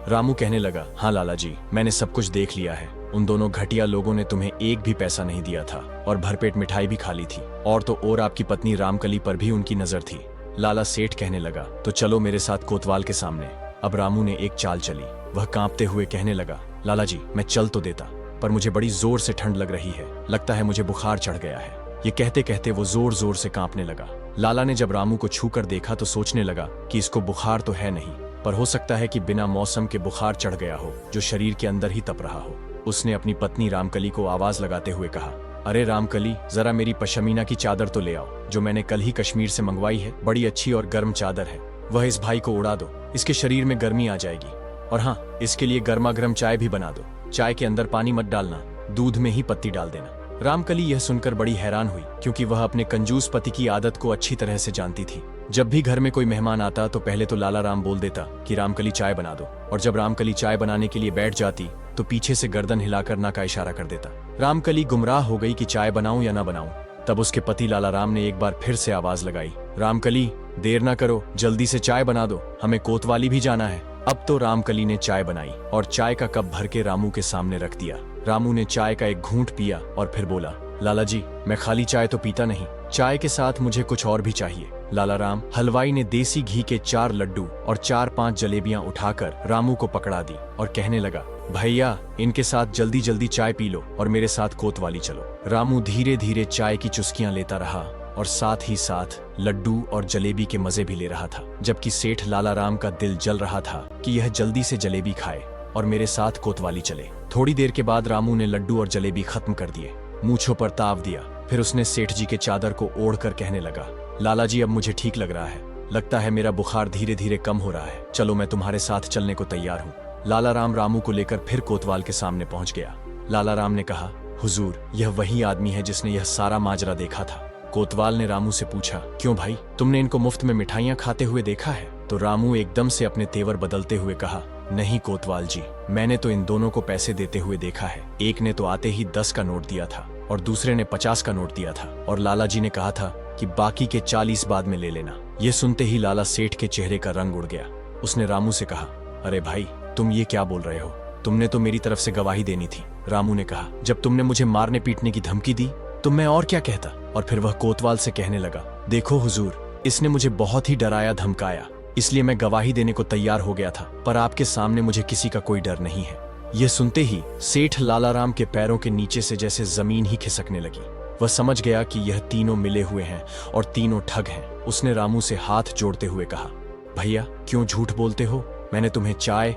रामू कहने लगा, हाँ लाला जी, मैंने सब कुछ देख लिया है। उन दोनों घटिया लोगों ने तुम्हें एक भी पैसा नहीं दिया था और भरपेट मिठाई भी खा ली थी, और तो और आपकी पत्नी रामकली पर भी उनकी नजर थी। लाला सेठ कहने लगा, तो चलो मेरे साथ कोतवाल के सामने। अब रामू ने एक चाल चली। वह कांपते हुए कहने लगा, लाला जी, मैं चल तो देता, पर मुझे बड़ी जोर से ठंड लग रही है, लगता है मुझे बुखार चढ़ गया है। ये कहते कहते वो जोर जोर से कांपने लगा। लाला ने जब रामू को छूकर देखा तो सोचने लगा कि इसको बुखार तो है नहीं, पर हो सकता है कि बिना मौसम के बुखार चढ़ गया हो जो शरीर के अंदर ही तप रहा हो। उसने अपनी पत्नी रामकली को आवाज लगाते हुए कहा, अरे रामकली, जरा मेरी पशमीना की चादर तो ले आओ, जो मैंने कल ही कश्मीर से मंगवाई है। बड़ी अच्छी और गर्म चादर है, वह इस भाई को उड़ा दो, इसके शरीर में गर्मी आ जाएगी। और हाँ, इसके लिए गर्मा गर्म चाय भी बना दो। चाय के अंदर पानी मत डालना, दूध में ही पत्ती डाल देना। रामकली यह सुनकर बड़ी हैरान हुई, क्योंकि वह अपने कंजूस पति की आदत को अच्छी तरह से जानती थी। जब भी घर में कोई मेहमान आता तो पहले तो लाला राम बोल देता कि रामकली चाय बना दो, और जब रामकली चाय बनाने के लिए बैठ जाती तो पीछे से गर्दन हिलाकर ना का इशारा कर देता। रामकली गुमराह हो गई कि चाय बनाऊं या ना बनाऊं। तब उसके पति लाला राम ने एक बार फिर से आवाज लगाई, रामकली, देर ना करो, जल्दी से चाय बना दो, हमें कोतवाली भी जाना है। अब तो रामकली ने चाय बनाई और चाय का कप भर के रामू के सामने रख दिया। रामू ने चाय का एक घूंट पिया और फिर बोला, लाला जी, मैं खाली चाय तो पीता नहीं, चाय के साथ मुझे कुछ और भी चाहिए। लाला राम हलवाई ने देसी घी के 4 लड्डू और 4-5 जलेबियां उठाकर रामू को पकड़ा दी और कहने लगा, भैया, इनके साथ जल्दी जल्दी चाय पी लो और मेरे साथ कोतवाली चलो। रामू धीरे धीरे चाय की चुस्कियां लेता रहा और साथ ही साथ लड्डू और जलेबी के मजे भी ले रहा था, जबकि सेठ लाला राम का दिल जल रहा था कि यह जल्दी से जलेबी खाए और मेरे साथ कोतवाली चले। थोड़ी देर के बाद रामू ने लड्डू और जलेबी खत्म कर दिए, मूंछों पर ताव दिया, फिर उसने सेठ जी के चादर को ओढ़कर कहने लगा, लाला जी, अब मुझे ठीक लग रहा है, लगता है मेरा बुखार धीरे धीरे कम हो रहा है, चलो मैं तुम्हारे साथ चलने को तैयार हूँ। लाला राम रामू को लेकर फिर कोतवाल के सामने पहुंच गया। लाला राम ने कहा, हुजूर, यह वही आदमी है जिसने यह सारा माजरा देखा था। कोतवाल ने रामू से पूछा, क्यों भाई, तुमने इनको मुफ्त में मिठाइयां खाते हुए देखा है? तो रामू एकदम से अपने तेवर बदलते हुए कहा, नहीं कोतवाल जी, मैंने तो इन दोनों को पैसे देते हुए देखा है। एक ने तो आते ही 10 का नोट दिया था और दूसरे ने 50 का नोट दिया था, और लाला जी ने कहा था कि बाकी के 40 बाद में ले लेना। ये सुनते ही लाला सेठ के चेहरे का रंग उड़ गया। उसने रामू से कहा, अरे भाई, तुम ये क्या बोल रहे हो? तुमने तो मेरी तरफ से गवाही देनी थी। रामू ने कहा, जब तुमने मुझे मारने पीटने की धमकी दी तो मैं और क्या कहता? और फिर वह कोतवाल से कहने लगा, देखो हुजूर, इसने मुझे बहुत ही डराया धमकाया, इसलिए मैं गवाही देने को तैयार हो गया था, पर आपके सामने मुझे किसी का कोई डर नहीं है। यह सुनते ही सेठ लाला राम के पैरों के नीचे से जैसे जमीन ही खिसकने लगी। वह समझ गया कि यह तीनों मिले हुए हैं और तीनों ठग हैं। उसने रामू से हाथ जोड़ते हुए कहा, भैया, क्यों झूठ बोलते हो? मैंने तुम्हें चाय